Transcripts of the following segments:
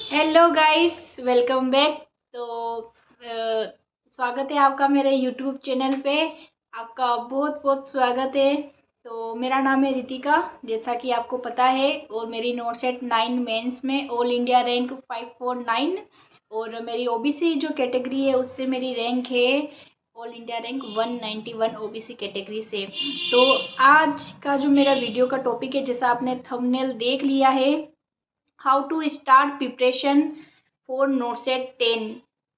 Hello guys, welcome back. तो स्वागत है आपका मेरे यूट्यूब चैनल पे। आपका बहुत बहुत स्वागत है। तो मेरा नाम है रितिका, जैसा कि आपको पता है, और मेरी नोट सेट 9 मेंस में ऑल इंडिया रैंक 549, और मेरी ओबीसी जो कैटेगरी है उससे मेरी रैंक है all India rank 191 OBC category से। तो आज का जो मेरा वीडियो का टॉपिक है, जैसा आपने थंबनेल देख लिया है, how to start preparation for NET SET 10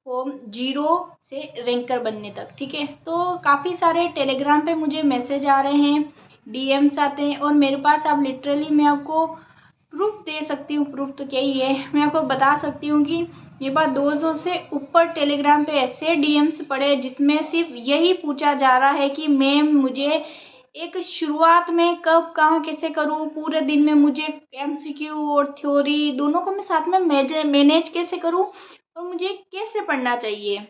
from 0 से रैंकर बनने तक। ठीक है, तो काफ़ी सारे टेलीग्राम पे मुझे मैसेज आ रहे हैं, डीएम्स आते हैं, और मेरे पास अब लिटरली मैं आपको प्रूफ दे सकती हूँ। प्रूफ तो क्या ही है, मैं आपको बता सकती हूँ कि ये बात 200 से ऊपर टेलीग्राम पे ऐसे डीएम्स पड़े जिसमें सिर्फ यही पूछा जा रहा है कि मैम मुझे एक शुरुआत में कब कहाँ कैसे करूँ, पूरे दिन में मुझे एमसीक्यू और थ्योरी दोनों को मैं साथ में मैनेज कैसे करूँ, और मुझे कैसे पढ़ना चाहिए।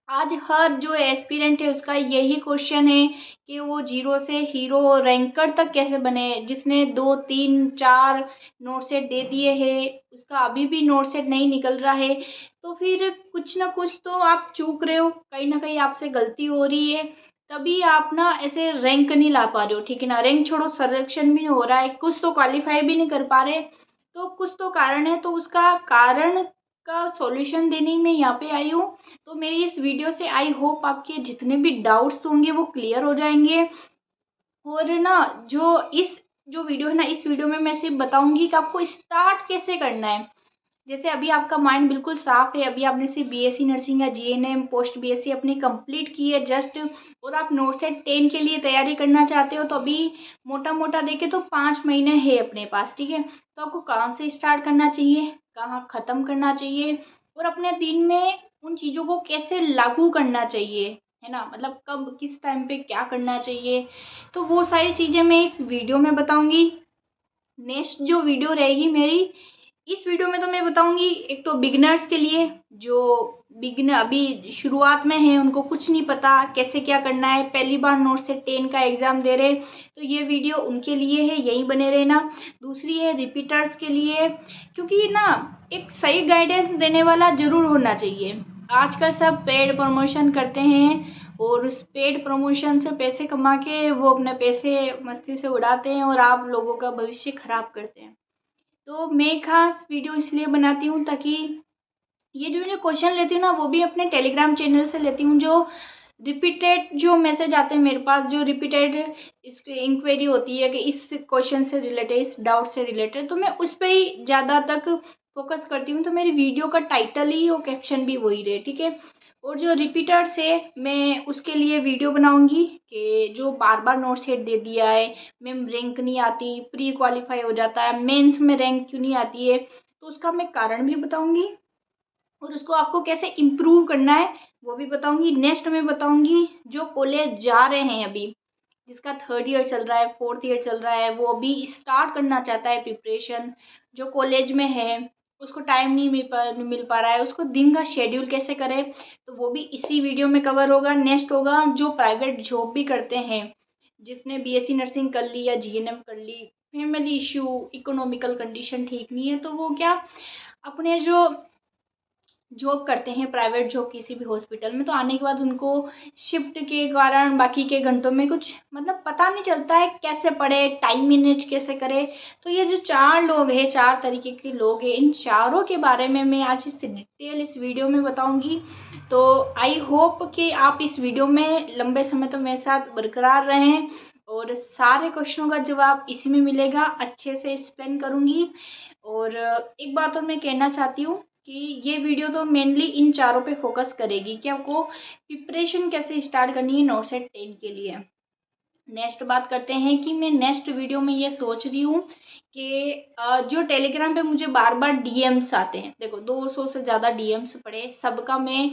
आज हर जो एस्पिरेंट है उसका यही क्वेश्चन है कि वो 0 से हीरो रैंकर तक कैसे बने। जिसने 2 3 4 नोट सेट दे दिए हैं, उसका अभी भी नोट सेट नहीं निकल रहा है, तो फिर कुछ ना कुछ तो आप चूक रहे हो, कहीं ना कहीं आपसे गलती हो रही है, तभी आप ना ऐसे रैंक नहीं ला पा रहे हो। ठीक है ना, रैंक छोड़ो, सिलेक्शन भी नहीं हो रहा है, कुछ तो क्वालिफाई भी नहीं कर पा रहे, तो कुछ तो कारण है। तो उसका कारण का सॉल्यूशन देने में यहाँ पे आई हूँ। तो मेरी इस वीडियो से आई होप आपके जितने भी डाउट्स होंगे वो क्लियर हो जाएंगे। और ना, जो वीडियो है ना, इस वीडियो में मैं सिर्फ बताऊंगी कि आपको स्टार्ट कैसे करना है। जैसे अभी आपका माइंड बिल्कुल साफ है, अभी आपने सिर्फ बीएससी नर्सिंग या जीएनएम पोस्ट बीएससी अपनी कंप्लीट की है जस्ट, और आप नोट सेट 10 के लिए तैयारी करना चाहते हो, तो अभी मोटा मोटा देखे तो 5 महीने है अपने पास। ठीक है, तो आपको कहाँ से स्टार्ट करना चाहिए, कहाँ ख़त्म करना चाहिए, और अपने दिन में उन चीज़ों को कैसे लागू करना चाहिए, है ना, मतलब कब किस टाइम पे क्या करना चाहिए, तो वो सारी चीज़ें मैं इस वीडियो में बताऊंगी। नेक्स्ट जो वीडियो रहेगी मेरी, इस वीडियो में तो मैं बताऊंगी एक तो बिगनर्स के लिए, जो बिगनर अभी शुरुआत में है, उनको कुछ नहीं पता कैसे क्या करना है, पहली बार नोट से 10 का एग्ज़ाम दे रहे, तो ये वीडियो उनके लिए है, यहीं बने रहना। दूसरी है रिपीटर्स के लिए, क्योंकि ना एक सही गाइडेंस देने वाला ज़रूर होना चाहिए। आजकल सब पेड प्रमोशन करते हैं, और उस पेड प्रमोशन से पैसे कमा के वो अपने पैसे मस्ती से उड़ाते हैं, और आप लोगों का भविष्य खराब करते हैं। तो मैं खास वीडियो इसलिए बनाती हूँ ताकि ये जो मैं क्वेश्चन लेती हूँ ना, वो भी अपने टेलीग्राम चैनल से लेती हूँ। जो रिपीटेड जो मैसेज आते हैं मेरे पास, जो रिपीटेड इसकी इंक्वायरी होती है कि इस क्वेश्चन से रिलेटेड, इस डाउट से रिलेटेड, तो मैं उस पर ही ज़्यादा तक फोकस करती हूँ। तो मेरी वीडियो का टाइटल ही और कैप्शन भी वही रहे। ठीक है, और जो रिपीटर से मैं उसके लिए वीडियो बनाऊंगी कि जो बार बार नोट सेट दे दिया है, मैम रैंक नहीं आती, प्री क्वालिफाई हो जाता है, मेंस में रैंक क्यों नहीं आती है, तो उसका मैं कारण भी बताऊंगी, और उसको आपको कैसे इम्प्रूव करना है वो भी बताऊंगी। नेक्स्ट में बताऊंगी जो कॉलेज जा रहे हैं अभी, जिसका 3rd ईयर चल रहा है, 4th ईयर चल रहा है, वो अभी स्टार्ट करना चाहता है प्रिपरेशन, जो कॉलेज में है, उसको टाइम नहीं मिल पा रहा है, उसको दिन का शेड्यूल कैसे करे, तो वो भी इसी वीडियो में कवर होगा। नेक्स्ट होगा जो प्राइवेट जॉब भी करते हैं, जिसने बीएससी नर्सिंग कर ली या जीएनएम कर ली, फैमिली इशू, इकोनॉमिकल कंडीशन ठीक नहीं है, तो वो क्या अपने जो जॉब करते हैं प्राइवेट जॉब किसी भी हॉस्पिटल में, तो आने के बाद उनको शिफ्ट के कारण बाकी के घंटों में कुछ मतलब पता नहीं चलता है कैसे पढ़े, टाइम मैनेज कैसे करे। तो ये जो 4 लोग हैं, 4 तरीके के लोग हैं, इन चारों के बारे में मैं आज इस डिटेल इस वीडियो में बताऊंगी। तो आई होप कि आप इस वीडियो में लंबे समय तो मेरे साथ बरकरार रहें, और सारे क्वेश्चनों का जवाब इसी में मिलेगा, अच्छे से एक्सप्लेन करूँगी। और एक बात और मैं कहना चाहती हूँ कि ये वीडियो तो मेनली इन चारों पे फोकस करेगी कि आपको प्रिपरेशन कैसे स्टार्ट करनी है नोट सेट 10 के लिए। नेक्स्ट बात करते हैं कि मैं नेक्स्ट वीडियो में ये सोच रही हूँ कि जो टेलीग्राम पे मुझे बार बार डीएम्स आते हैं, देखो 200 से ज़्यादा डीएम्स पड़े, सबका मैं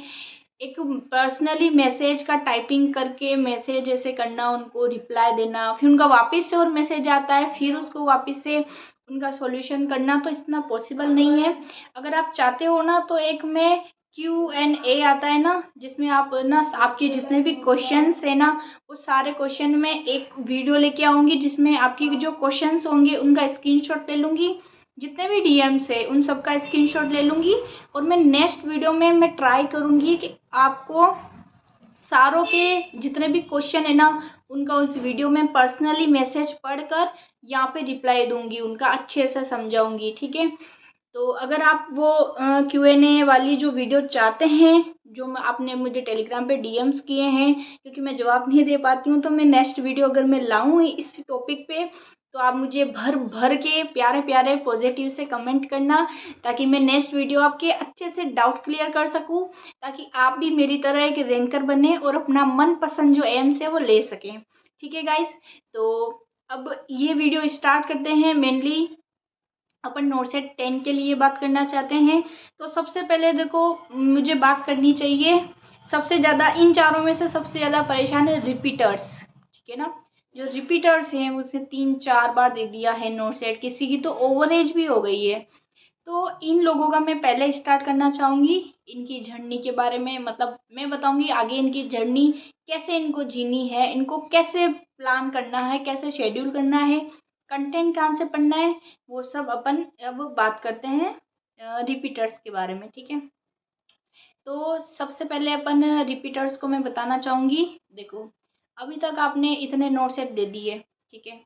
एक पर्सनली मैसेज का टाइपिंग करके मैसेज ऐसे करना, उनको रिप्लाई देना, फिर उनका वापस से और मैसेज आता है, फिर उसको वापस से उनका सॉल्यूशन करना, तो इतना पॉसिबल नहीं है। अगर आप चाहते हो ना, तो एक मैं Q&A आता है ना, जिसमें आप ना आपके जितने भी क्वेश्चंस है ना, वो सारे क्वेश्चन में एक वीडियो लेके आऊँगी, जिसमें आपकी जो क्वेश्चंस होंगे उनका स्क्रीनशॉट ले लूँगी, जितने भी DMs है उन सब का स्क्रीनशॉट ले लूँगी और मैं नेक्स्ट वीडियो में मैं ट्राई करूँगी कि आपको सारों के जितने भी क्वेश्चन है ना उनका उस वीडियो में पर्सनली मैसेज पढ़कर यहाँ पे रिप्लाई दूंगी, उनका अच्छे से समझाऊंगी, ठीक है। तो अगर आप वो Q&A वाली जो वीडियो चाहते हैं, जो आपने मुझे टेलीग्राम पे DMs किए हैं, क्योंकि मैं जवाब नहीं दे पाती हूँ, तो मैं नेक्स्ट वीडियो अगर मैं लाऊँ इस टॉपिक पे तो आप मुझे भर भर के प्यारे प्यारे पॉजिटिव से कमेंट करना, ताकि मैं नेक्स्ट वीडियो आपके अच्छे से डाउट क्लियर कर सकूँ, ताकि आप भी मेरी तरह एक रैंकर बने और अपना मनपसंद जो एम्स है वो ले सकें, ठीक है गाइस। तो अब ये वीडियो स्टार्ट करते हैं। मेनली अपन नोटसेट 10 के लिए बात करना चाहते हैं। तो सबसे पहले देखो, मुझे बात करनी चाहिए सबसे ज़्यादा इन चारों में से सबसे ज़्यादा परेशान है रिपीटर्स, ठीक है ना। जो रिपीटर्स हैं उसने 3-4 बार दे दिया है नोटसेट, किसी की तो ओवरेज भी हो गई है। तो इन लोगों का मैं पहले स्टार्ट करना चाहूँगी, इनकी जर्नी के बारे में, मतलब मैं बताऊँगी आगे इनकी जर्नी कैसे इनको जीनी है, इनको कैसे प्लान करना है, कैसे शेड्यूल करना है, कंटेंट कहाँ से पढ़ना है, वो सब अपन अब बात करते हैं रिपीटर्स के बारे में, ठीक है। तो सबसे पहले अपन रिपीटर्स को मैं बताना चाहूँगी। देखो, अभी तक आपने इतने नोट सेट दे दिए, ठीक है,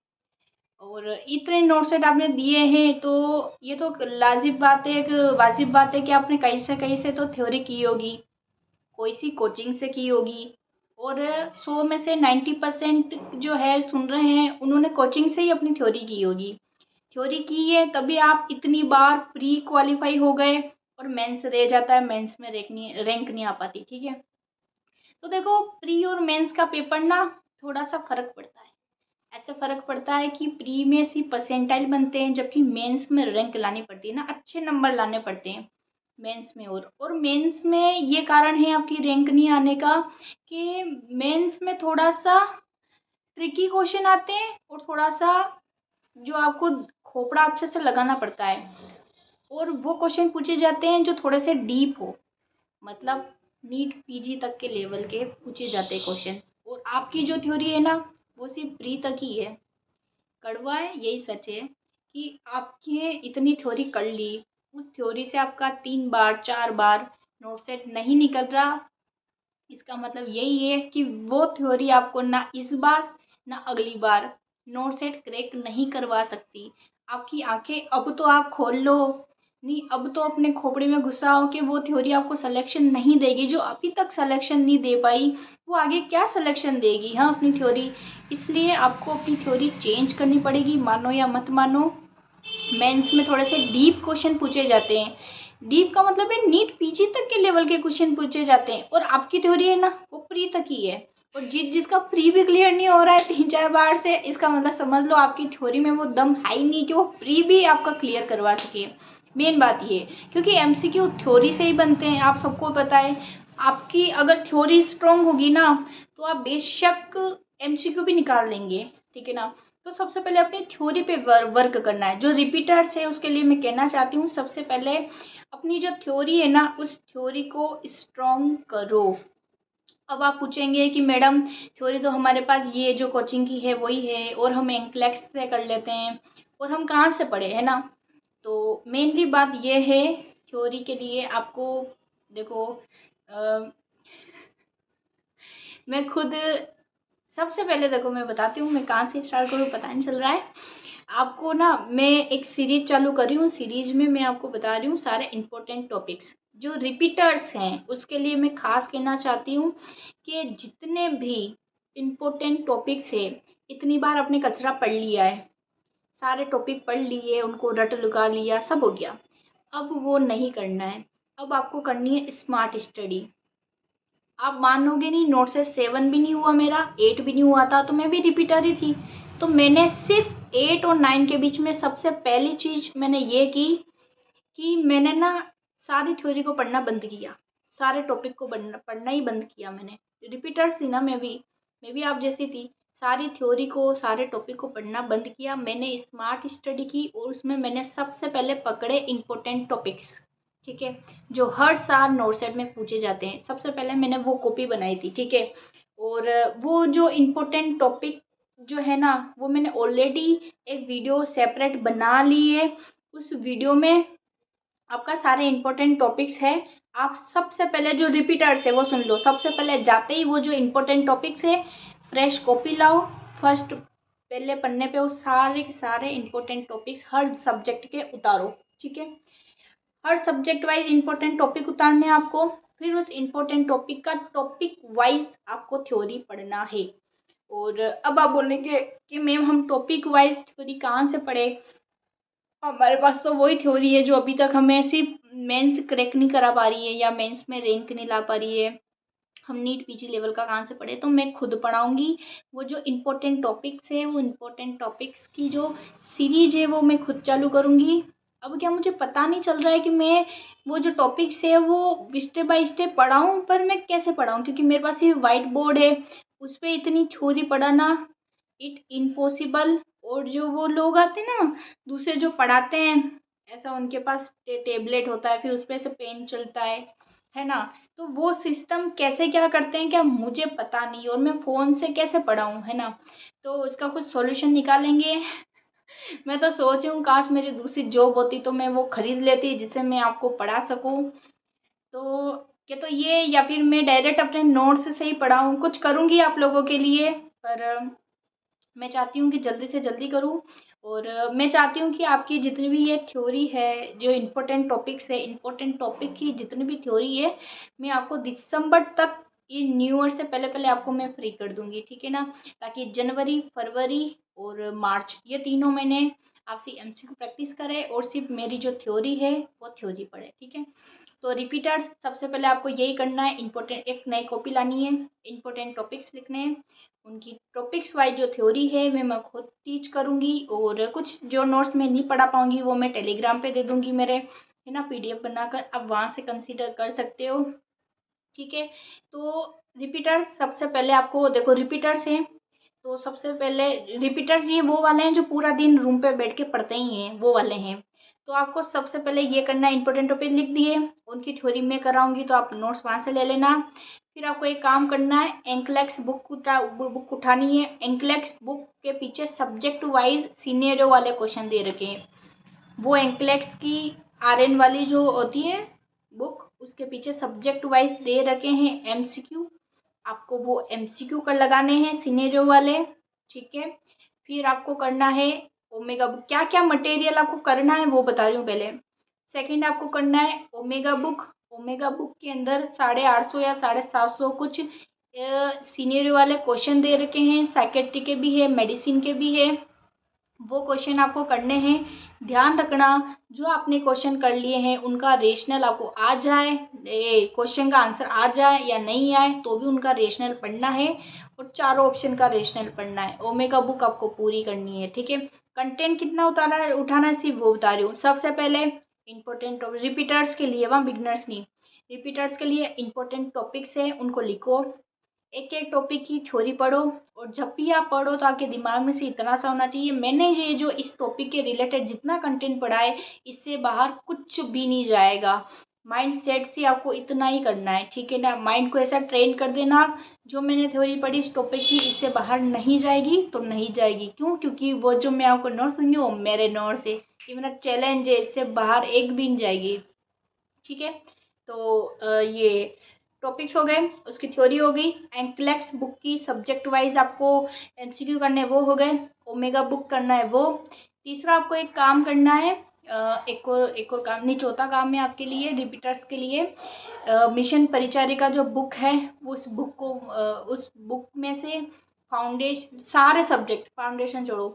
और इतने नोट सेट आपने दिए हैं, तो ये तो लाजिब बात है, एक वाजिब बात है कि आपने कहीं से तो थ्योरी की होगी, कोई सी कोचिंग से की होगी, और 100 में से 90% जो है सुन रहे हैं उन्होंने कोचिंग से ही अपनी थ्योरी की होगी। थ्योरी की है तभी आप इतनी बार प्री क्वालिफाई हो गए, और मेंस रह जाता है, मेंस में रैंक नहीं आ पाती, ठीक है। तो देखो, प्री और मेंस का पेपर ना थोड़ा सा फर्क पड़ता है। ऐसे फर्क पड़ता है कि प्री में सिर्फ परसेंटाइल बनते हैं, जबकि मेंस में रैंक लानी पड़ती है ना, अच्छे नंबर लाने पड़ते हैं मेंस में। और मेंस में ये कारण है आपकी रैंक नहीं आने का कि मेंस में थोड़ा सा ट्रिकी क्वेश्चन आते हैं, और थोड़ा सा जो आपको खोपड़ा अच्छे से लगाना पड़ता है, और वो क्वेश्चन पूछे जाते हैं जो थोड़े से डीप हो, मतलब नीट PG तक के लेवल के पूछे जाते हैं क्वेश्चन। और आपकी जो थ्योरी है ना वो सिर्फ प्री तक ही है। कड़वा है, यही सच है कि आपने इतनी थ्योरी कर ली, उस थ्योरी से आपका 3 बार 4 बार नोट सेट नहीं निकल रहा, इसका मतलब यही है कि वो थ्योरी आपको ना इस बार ना अगली बार नोट सेट क्रैक नहीं करवा सकती। आपकी आंखें अब तो आप खोल लो, नहीं अब तो अपने खोपड़े में घुसाओ कि वो थ्योरी आपको सिलेक्शन नहीं देगी। जो अभी तक सिलेक्शन नहीं दे पाई वो आगे क्या सिलेक्शन देगी, हाँ, अपनी थ्योरी। इसलिए आपको अपनी थ्योरी चेंज करनी पड़ेगी, मानो या मत मानो। मेंस में थोड़े से डीप क्वेश्चन पूछे जाते हैं, डीप का मतलब है नीट PG तक के लेवल के क्वेश्चन पूछे जाते हैं, और आपकी थ्योरी है ना वो प्री तक ही है। और जिसका प्री भी क्लियर नहीं हो रहा है 3-4 बार से, इसका मतलब समझ लो आपकी थ्योरी में वो दम है ही नहीं कि वो प्री भी आपका क्लियर करवा सके। मेन बात ये, क्योंकि MCQ थ्योरी से ही बनते हैं, आप सबको पता है। आपकी अगर थ्योरी स्ट्रांग होगी ना तो आप बेशक MCQ भी निकाल लेंगे, ठीक है ना। तो सबसे पहले अपनी थ्योरी पे वर्क करना है। जो रिपीटर्स है उसके लिए मैं कहना चाहती हूँ, सबसे पहले अपनी जो थ्योरी है ना उस थ्योरी को स्ट्रॉन्ग करो। अब आप पूछेंगे कि मैडम थ्योरी तो हमारे पास ये जो कोचिंग की है वही है, और हम एंक्लेक्स से कर लेते हैं, और हम कहाँ से पढ़े, है ना। तो मेनली बात ये है, थ्योरी के लिए आपको देखो, मैं खुद सबसे पहले देखो मैं बताती हूँ मैं कहाँ से स्टार्ट करूँ, पता नहीं चल रहा है आपको ना। मैं एक सीरीज चालू कर रही हूँ, सीरीज में मैं आपको बता रही हूँ सारे इंपॉर्टेंट टॉपिक्स जो रिपीटर्स हैं। उसके लिए मैं खास कहना चाहती हूँ कि जितने भी इम्पोर्टेंट टॉपिक्स है, इतनी बार आपने कचरा पढ़ लिया है, सारे टॉपिक पढ़ लिए, उनको रट लगा लिया, सब हो गया। अब वो नहीं करना है, अब आपको करनी है स्मार्ट स्टडी। आप मानोगे नहीं, नोट से 7 भी नहीं हुआ मेरा, 8 भी नहीं हुआ था, तो मैं भी रिपीटर ही थी। तो मैंने सिर्फ 8 और 9 के बीच में सबसे पहली चीज़ मैंने ये की कि मैंने ना सारी थ्योरी को पढ़ना बंद किया, सारे टॉपिक को पढ़ना ही बंद किया मैंने। रिपीटर्स थी ना मैं भी आप जैसी थी, सारी थ्योरी को सारे टॉपिक को पढ़ना बंद किया। मैंने स्मार्ट स्टडी की, और उसमें मैंने सबसे पहले पकड़े इम्पोर्टेंट टॉपिक्स, ठीक है, जो हर साल नोट सेट में पूछे जाते हैं। सबसे पहले मैंने वो कॉपी बनाई थी, ठीक है। और वो जो इम्पोर्टेंट टॉपिक जो है ना वो मैंने ऑलरेडी एक वीडियो सेपरेट बना ली है, उस वीडियो में आपका सारे इम्पोर्टेंट टॉपिक्स है। आप सबसे पहले जो रिपीटर्स है वो सुन लो। सबसे पहले जाते ही वो जो इम्पोर्टेंट टॉपिक्स है फ्रेश कॉपी लाओ, फर्स्ट पहले पन्ने पे वो सारे के सारे इम्पोर्टेंट टॉपिक्स हर सब्जेक्ट के उतारो। ठीक है, हर सब्जेक्ट वाइज इम्पोर्टेंट टॉपिक उतारने हैं आपको। फिर उस इम्पोर्टेंट टॉपिक का टॉपिक वाइज आपको थ्योरी पढ़ना है। और अब आप बोलेंगे कि मैम हम टॉपिक वाइज थ्योरी कहाँ से पढ़े, हमारे पास तो वही थ्योरी है जो अभी तक हमें सिर्फ मेंस क्रैक नहीं करा पा रही है या मेंस में रैंक नहीं ला पा रही है, हम नीट पीजी लेवल का कहाँ से पढ़े। तो मैं खुद पढ़ाऊंगी। वो जो इम्पोर्टेंट टॉपिक्स है, वो इम्पोर्टेंट टॉपिक्स की जो सीरीज है वो मैं खुद चालू करूंगी। अब क्या मुझे पता नहीं चल रहा है कि मैं वो जो टॉपिक्स है वो स्टेप बाय स्टेप पढ़ाऊँ, पर मैं कैसे पढ़ाऊँ, क्योंकि मेरे पास ये वाइट बोर्ड है, उस पर इतनी थ्योरी पढ़ाना इट इम्पॉसिबल। और जो वो लोग आते हैं ना दूसरे जो पढ़ाते हैं, ऐसा उनके पास टेबलेट होता है, फिर उस पर से पेन चलता है ना। तो वो सिस्टम कैसे क्या करते हैं क्या मुझे पता नहीं, और मैं फ़ोन से कैसे पढ़ाऊँ, है ना। तो उसका कुछ सॉल्यूशन निकालेंगे। मैं तो सोच रही हूँ काश मेरी दूसरी जॉब होती तो मैं वो खरीद लेती जिससे मैं आपको पढ़ा सकूँ। तो क्या तो ये, या फिर मैं डायरेक्ट अपने नोट्स से ही पढ़ाऊँ, कुछ करूँगी आप लोगों के लिए। पर मैं चाहती हूँ कि जल्दी से जल्दी करूँ। और मैं चाहती हूँ कि आपकी जितनी भी ये थ्योरी है, जो इम्पोर्टेंट टॉपिक्स है, इम्पोर्टेंट टॉपिक की जितनी भी थ्योरी है, मैं आपको दिसंबर तक ये न्यू ईयर से पहले पहले आपको मैं फ्री कर दूंगी। ठीक है ना, ताकि जनवरी, फरवरी और मार्च ये तीनों महीने आपसे एमसीक्यू प्रैक्टिस करें और सिर्फ मेरी जो थ्योरी है वो थ्योरी पढ़े। ठीक है, तो रिपीटर्स सबसे पहले आपको यही करना है, इम्पोर्टेंट एक नई कॉपी लानी है, इम्पोर्टेंट टॉपिक्स लिखने हैं, उनकी टॉपिक्स वाइज जो थ्योरी है मैं खुद टीच करूँगी। और कुछ जो नोट्स मैं नहीं पढ़ा पाऊँगी वो मैं टेलीग्राम पे दे दूँगी मेरे, है ना, पीडीएफ बनाकर आप वहाँ से कंसीडर कर सकते हो। ठीक है, तो रिपीटर्स सबसे पहले आपको देखो, रिपीटर्स हैं तो सबसे पहले रिपीटर्स ये वो वाले हैं जो पूरा दिन रूम पे बैठ के पढ़ते ही हैं, वो वाले हैं। तो आपको सबसे पहले ये करना है, इंपॉर्टेंट टॉपिक लिख दिए, उनकी थ्योरी मैं कराऊंगी तो आप नोट्स वहाँ से ले लेना। फिर आपको एक काम करना है, एंकलेक्स बुक उठानी है। एंकलेक्स बुक के पीछे सब्जेक्ट वाइज सीनियरों वाले क्वेश्चन दे रखे हैं। वो एंकलेक्स की आरएन वाली जो होती है बुक, उसके पीछे सब्जेक्ट वाइज दे रखे हैं एमसीक्यू, आपको वो एमसीक्यू कर लगाने हैं सिनेरियो वाले। ठीक है, फिर आपको करना है ओमेगा बुक, क्या क्या मटेरियल आपको करना है वो बता रही हूँ पहले। सेकंड आपको करना है ओमेगा बुक। ओमेगा बुक के अंदर 850 या 750 कुछ सीनियर वाले क्वेश्चन दे रखे हैं, साइकेट्री के भी है, मेडिसिन के भी है, वो क्वेश्चन आपको करने हैं। ध्यान रखना जो आपने क्वेश्चन कर लिए हैं उनका रेशनल आपको आ जाए, क्वेश्चन का आंसर आ जाए या नहीं आए तो भी उनका रेशनल पढ़ना है, और चारों ऑप्शन का रेशनल पढ़ना है। ओमेगा बुक आपको पूरी करनी है। ठीक है, कंटेंट कितना उतारा है उठाना है सिर्फ वो बता रही हूँ। सबसे पहले इंपॉर्टेंट रिपीटर्स के लिए, वहाँ बिगनर्स नहीं, रिपीटर्स के लिए इंपॉर्टेंट टॉपिक्स है उनको लिखो, एक एक टॉपिक की थ्योरी पढ़ो। और जब भी आप पढ़ो तो आपके दिमाग में से इतना सा होना चाहिए, मैंने ये जो इस टॉपिक के रिलेटेड जितना कंटेंट पढ़ा है इससे बाहर कुछ भी नहीं जाएगा। माइंड सेट से आपको इतना ही करना है। ठीक है ना, माइंड को ऐसा ट्रेन कर देना, जो मैंने थ्योरी पढ़ी इस टॉपिक की इससे बाहर नहीं जाएगी तो नहीं जाएगी। क्यों? क्योंकि वो जो मैं आपको नोट्स दूंगी वो मेरे नोट्स है, ये मेरा चैलेंज है, इससे बाहर एक भी नहीं जाएगी। ठीक है, तो ये टॉपिक्स हो गए, उसकी थ्योरी हो गई। एंकलेक्स बुक की सब्जेक्ट वाइज आपको एमसीक्यू करने वो हो गए, ओमेगा बुक करना है वो। तीसरा आपको एक काम करना है, एक और काम नहीं, चौथा काम है आपके लिए रिपीटर्स के लिए, मिशन परिचारिका जो बुक है उस बुक को उस बुक में से फाउंडेशन सारे सब्जेक्ट, फाउंडेशन छोड़ो,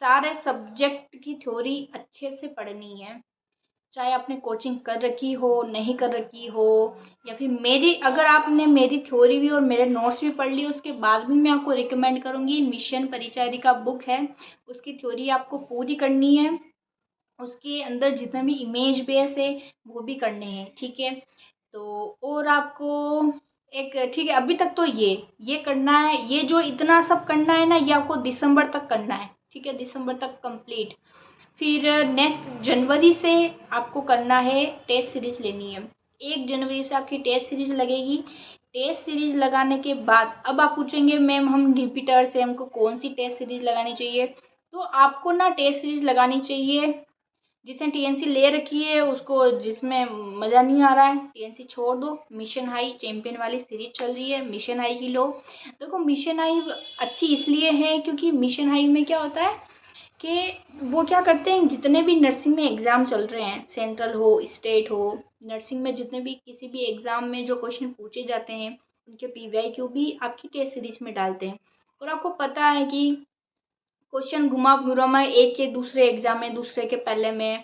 सारे सब्जेक्ट की थ्योरी अच्छे से पढ़नी है। चाहे आपने कोचिंग कर रखी हो, नहीं कर रखी हो, या फिर मेरी, अगर आपने मेरी थ्योरी भी और मेरे नोट्स भी पढ़ लिए उसके बाद भी मैं आपको रिकमेंड करूँगी, मिशन परिचारिका बुक है उसकी थ्योरी आपको पूरी करनी है। उसके अंदर जितने भी इमेज बेस है वो भी करने हैं। ठीक है, तो और आपको एक, ठीक है, अभी तक तो ये करना है, ये जो इतना सब करना है ना ये आपको दिसंबर तक करना है। ठीक है, दिसंबर तक कंप्लीट। फिर नेक्स्ट जनवरी से आपको करना है, टेस्ट सीरीज लेनी है। 1 जनवरी से आपकी टेस्ट सीरीज लगेगी। टेस्ट सीरीज लगाने के बाद अब आप पूछेंगे मैम हम रिपीटर से हमको कौन सी टेस्ट सीरीज लगानी चाहिए, तो आपको ना टेस्ट सीरीज लगानी चाहिए जिसने टीएनसी ले रखी है उसको, जिसमें मज़ा नहीं आ रहा है, टीएनसी छोड़ दो। मिशन हाई चैंपियन वाली सीरीज चल रही है, मिशन हाई की लो। देखो मिशन हाई अच्छी इसलिए है क्योंकि मिशन हाई में क्या होता है कि वो क्या करते हैं, जितने भी नर्सिंग में एग्ज़ाम चल रहे हैं, सेंट्रल हो स्टेट हो, नर्सिंग में जितने भी किसी भी एग्ज़ाम में जो क्वेश्चन पूछे जाते हैं उनके पीवाईक्यू भी आपकी टेस्ट सीरीज में डालते हैं। और आपको पता है कि क्वेश्चन घुमा फिरा एक के दूसरे एग्जाम में, दूसरे के पहले में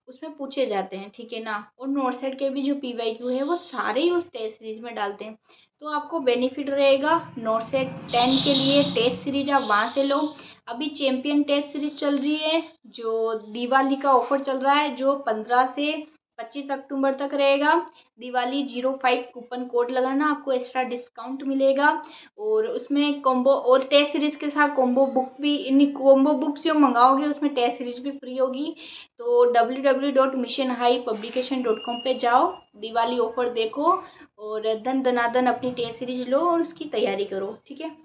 उसमें पूछे जाते हैं, ठीक है ना। और नोट सेट के भी जो पीवाईक्यू है वो सारे ही उस टेस्ट सीरीज में डालते हैं। तो आपको बेनिफिट रहेगा नोट सेट 10 के लिए, टेस्ट सीरीज आप वहाँ से लो। अभी चैंपियन टेस्ट सीरीज चल रही है, जो दिवाली का ऑफर चल रहा है, जो 15 से 25 अक्टूबर तक रहेगा। दिवाली 05 कूपन कोड लगाना, आपको एक्स्ट्रा डिस्काउंट मिलेगा। और उसमें कॉम्बो और टेस्ट सीरीज के साथ कॉम्बो बुक भी, इन कॉम्बो बुक्स जो मंगाओगे उसमें टेस्ट सीरीज भी फ्री होगी। तो www.missionhighpublication.com पे जाओ, दिवाली ऑफर देखो और धन धनाधन अपनी टेस्ट सीरीज लो और उसकी तैयारी करो, ठीक है।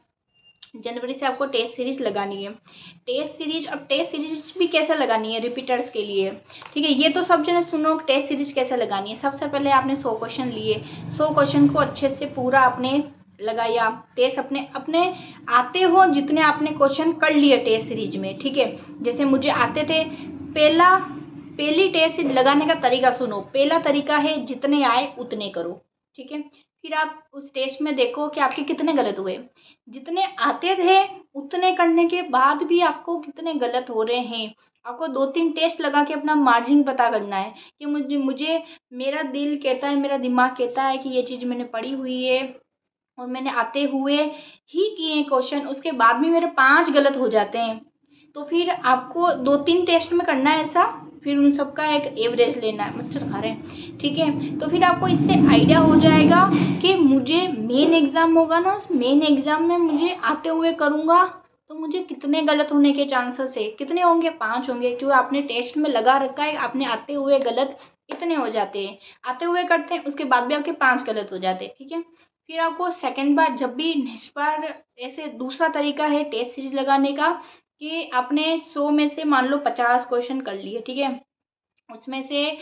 जनवरी से आपको टेस्ट सीरीज लगानी है। टेस्ट सीरीज, अब टेस्ट सीरीज भी कैसे लगानी है रिपीटर्स के लिए, ठीक है। ये तो सब जने सुनो टेस्ट सीरीज कैसे लगानी है। सबसे पहले आपने 100 क्वेश्चन लिए, 100 क्वेश्चन को अच्छे से पूरा आपने लगाया। टेस्ट अपने अपने आते हो जितने आपने क्वेश्चन कर लिए टेस्ट सीरीज में, ठीक है। जैसे मुझे आते थे, पहली टेस्ट सीरीज लगाने का तरीका सुनो। पहला तरीका है जितने आए उतने करो, ठीक है। फिर आप उस टेस्ट में देखो कि आपके कितने गलत हुए। जितने आते थे उतने करने के बाद भी आपको कितने गलत हो रहे हैं, आपको 2-3 टेस्ट लगा के अपना मार्जिन पता करना है कि मुझे मेरा दिल कहता है, मेरा दिमाग कहता है कि ये चीज़ मैंने पढ़ी हुई है और मैंने आते हुए ही किए क्वेश्चन, उसके बाद भी मेरे 5 गलत हो जाते हैं। तो फिर आपको 2-3 टेस्ट में करना है ऐसा, फिर उन सब का एक एवरेज लेना है। मच्छर खा रहे हैं, ठीक है। तो फिर आपको इससे आइडिया हो जाएगा कि मुझे मेन एग्ज़ाम होगा ना, उस मेन एग्ज़ाम में मुझे आते हुए करूँगा तो मुझे कितने गलत होने के चांसेस है, कितने होंगे, 5 होंगे। क्यों, आपने टेस्ट में लगा रखा है, आपने आते हुए गलत इतने हो जाते हैं, आते हुए करते हैं उसके बाद भी आपके 5 गलत हो जाते हैं, ठीक है। फिर आपको सेकेंड बार, जब भी नेक्स्ट बार, ऐसे दूसरा तरीका है टेस्ट सीरीज लगाने का कि आपने 100 में से मान लो 50 क्वेश्चन कर लिए, ठीक है। उसमें से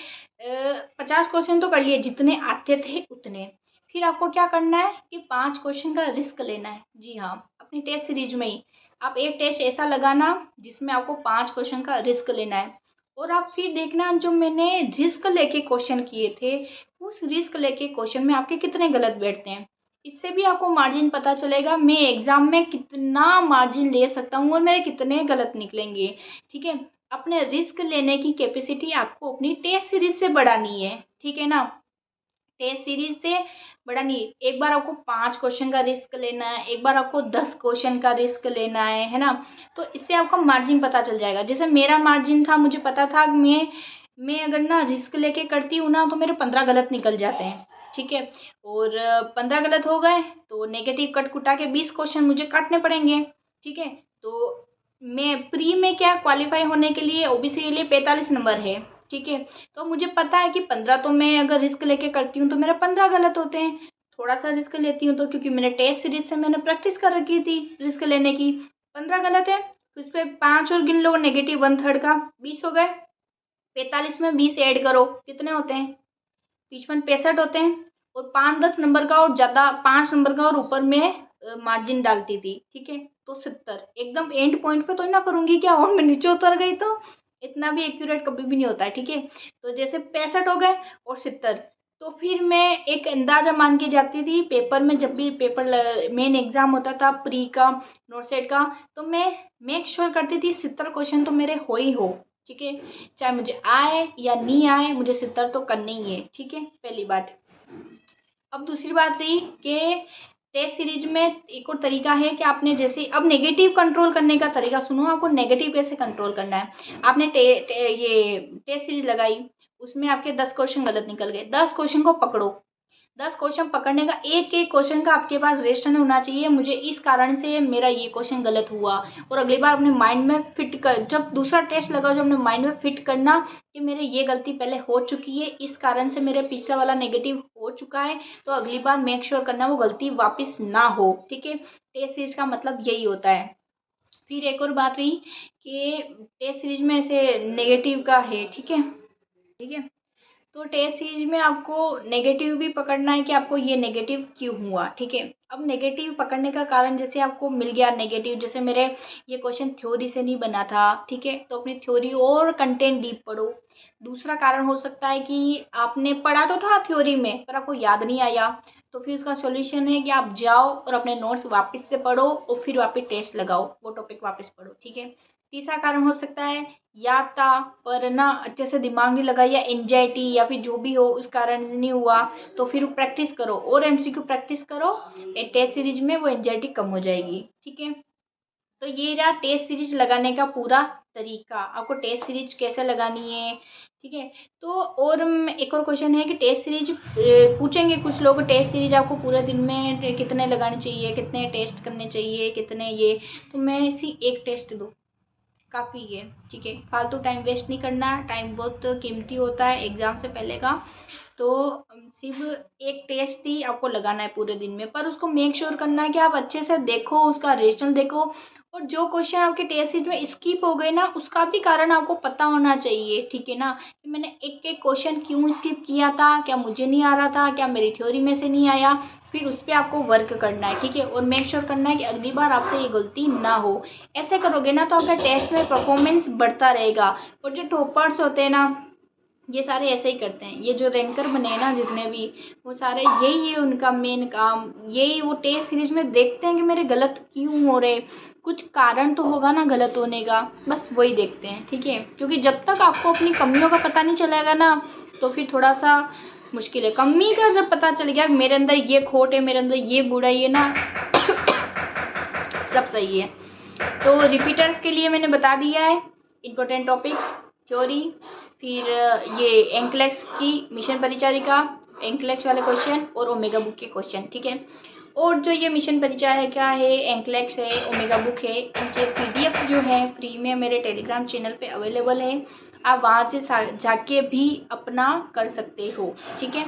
50 क्वेश्चन तो कर लिए जितने आते थे उतने। फिर आपको क्या करना है कि 5 क्वेश्चन का रिस्क लेना है। जी हाँ, अपनी टेस्ट सीरीज में ही आप एक टेस्ट ऐसा लगाना जिसमें आपको 5 क्वेश्चन का रिस्क लेना है। और आप फिर देखना जो मैंने रिस्क लेके क्वेश्चन किए थे, उस रिस्क लेके क्वेश्चन में आपके कितने गलत बैठते हैं। इससे भी आपको मार्जिन पता चलेगा, मैं एग्जाम में कितना मार्जिन ले सकता हूँ और मेरे कितने गलत निकलेंगे, ठीक है। अपने रिस्क लेने की कैपेसिटी आपको अपनी टेस्ट सीरीज से बढ़ानी है, ठीक है ना। टेस्ट सीरीज से बढ़ानी है। एक बार आपको 5 क्वेश्चन का रिस्क लेना है, एक बार आपको 10 क्वेश्चन का रिस्क लेना है ना। तो इससे आपका मार्जिन पता चल जाएगा। जैसे मेरा मार्जिन था, मुझे पता था कि मैं अगर ना रिस्क लेके करती हूँ ना तो मेरे 15 गलत निकल जाते हैं, ठीक है। और 15 गलत हो गए तो नेगेटिव कट कुटा के 20 क्वेश्चन मुझे काटने पड़ेंगे, ठीक है। तो मैं प्री में क्या क्वालिफाई होने के लिए ओबीसी के लिए 45 नंबर है, ठीक है। तो मुझे पता है कि 15 तो मैं अगर रिस्क लेके करती हूँ तो मेरा 15 गलत होते हैं। थोड़ा सा रिस्क लेती हूँ तो, क्योंकि मैंने टेस्ट सीरीज से मैंने प्रैक्टिस कर रखी थी रिस्क लेने की, 15 गलत है। तो इस पर 5 और गिन लो, नेगेटिव 1/3 का 20 हो गए। 45 में 20 ऐड करो, कितने होते हैं, 65 होते हैं। और 5-10 नंबर का और ज़्यादा, 5 नंबर का और ऊपर में मार्जिन डालती थी, ठीक है। तो 70 एकदम एंड पॉइंट पे तो ना करूँगी क्या, और मैं नीचे उतर गई तो इतना भी एक्यूरेट कभी भी नहीं होता है, ठीक है। तो जैसे 65 हो गए और 70, तो फिर मैं एक अंदाजा मान के जाती थी पेपर में, जब भी पेपर मेन एग्जाम होता था प्री का, नोट सेट का, तो मैं मेक श्योर करती थी 70 क्वेश्चन तो मेरे हो ही हो, ठीक है। चाहे मुझे आए या नहीं आए, मुझे 70 तो करने ही है, ठीक है, पहली बात। अब दूसरी बात रही कि टेस्ट सीरीज में एक और तरीका है कि आपने जैसे, अब नेगेटिव कंट्रोल करने का तरीका सुनो, आपको नेगेटिव कैसे कंट्रोल करना है। आपने ये टेस्ट सीरीज लगाई, उसमें आपके 10 क्वेश्चन गलत निकल गए, 10 क्वेश्चन को पकड़ो। 10 क्वेश्चन पकड़ने का एक एक क्वेश्चन का आपके पास रेस्टन होना चाहिए, मुझे इस कारण से मेरा ये क्वेश्चन गलत हुआ। और अगली बार अपने माइंड में फिट कर, जब दूसरा टेस्ट लगाओ, जब अपने माइंड में फिट करना कि मेरे ये गलती पहले हो चुकी है, इस कारण से मेरे पिछला वाला नेगेटिव हो चुका है, तो अगली बार मेक श्योर करना वो गलती वापस ना हो, ठीक है। टेस्ट सीरीज का मतलब यही होता है। फिर एक और बात रही कि टेस्ट सीरीज में ऐसे नेगेटिव का है, ठीक है, ठीक है। तो टेस्ट सीरीज में आपको नेगेटिव भी पकड़ना है कि आपको ये नेगेटिव क्यों हुआ, ठीक है। अब नेगेटिव पकड़ने का कारण जैसे आपको मिल गया नेगेटिव, जैसे मेरे ये क्वेश्चन थ्योरी से नहीं बना था, ठीक है, तो अपनी थ्योरी और कंटेंट डीप पढ़ो। दूसरा कारण हो सकता है कि आपने पढ़ा तो था थ्योरी में पर आपको याद नहीं आया, तो फिर उसका सॉल्यूशन है कि आप जाओ और अपने नोट्स वापस से पढ़ो और फिर वापस टेस्ट लगाओ, वो टॉपिक वापस पढ़ो, ठीक है। तीसरा कारण हो सकता है याद था पर ना अच्छे से दिमाग नहीं लगा, या एंजाइटी या फिर जो भी हो उस कारण नहीं हुआ, तो फिर प्रैक्टिस करो और एमसीक्यू प्रैक्टिस करो, टेस्ट सीरीज में वो एंजाइटी कम हो जाएगी, ठीक है। तो ये रहा टेस्ट सीरीज लगाने का पूरा तरीका, आपको टेस्ट सीरीज कैसे लगानी है, ठीक है। तो और एक और क्वेश्चन है कि टेस्ट सीरीज पूछेंगे कुछ लोग, टेस्ट सीरीज आपको पूरे दिन में कितने लगाने चाहिए, कितने टेस्ट करने चाहिए, कितने ये, तो मैं इसी एक टेस्ट दो काफ़ी है, ठीक है। फालतू टाइम वेस्ट नहीं करना, टाइम बहुत कीमती होता है एग्ज़ाम से पहले का। तो सिर्फ एक टेस्ट ही आपको लगाना है पूरे दिन में, पर उसको मेक श्योर करना है कि आप अच्छे से देखो, उसका रीजन देखो, और जो क्वेश्चन आपके टेस्ट सीट में स्किप हो गए ना उसका भी कारण आपको पता होना चाहिए, ठीक है ना, कि मैंने एक एक क्वेश्चन क्यों स्किप किया था, क्या मुझे नहीं आ रहा था, क्या मेरी थ्योरी में से नहीं आया, फिर उस पर आपको वर्क करना है, ठीक है। और मेक श्योर करना है कि अगली बार आपसे ये गलती ना हो। ऐसे करोगे ना तो आपका टेस्ट में परफॉर्मेंस बढ़ता रहेगा। और जो टॉपर्स होते हैं ना ये सारे ऐसे ही करते हैं, ये जो रैंकर बने हैं ना जितने भी, वो सारे यही है उनका मेन काम, यही वो टेस्ट सीरीज में देखते हैं कि मेरे गलत क्यों हो रहे, कुछ कारण तो होगा ना गलत होने का, बस वही देखते हैं, ठीक है। क्योंकि जब तक आपको अपनी कमियों का पता नहीं चलेगा ना तो फिर थोड़ा सा मुश्किल है। कमी का जब पता चल गया मेरे अंदर ये खोट है, मेरे अंदर ये बुराई है ना सब सही है। तो रिपीटर्स के लिए मैंने बता दिया है इम्पोर्टेंट टॉपिक्स, थ्योरी, फिर ये एंक्लेक्स की मिशन परिचारिका, एंक्लेक्स वाले क्वेश्चन और ओमेगा बुक के क्वेश्चन, ठीक है। और जो ये मिशन परिचारिका है, एंक्लेक्स है, ओमेगा बुक है, इनके पीडीएफ जो है फ्री में मेरे टेलीग्राम चैनल पे अवेलेबल है, आप वहाँ से जाके भी अपना कर सकते हो, ठीक है।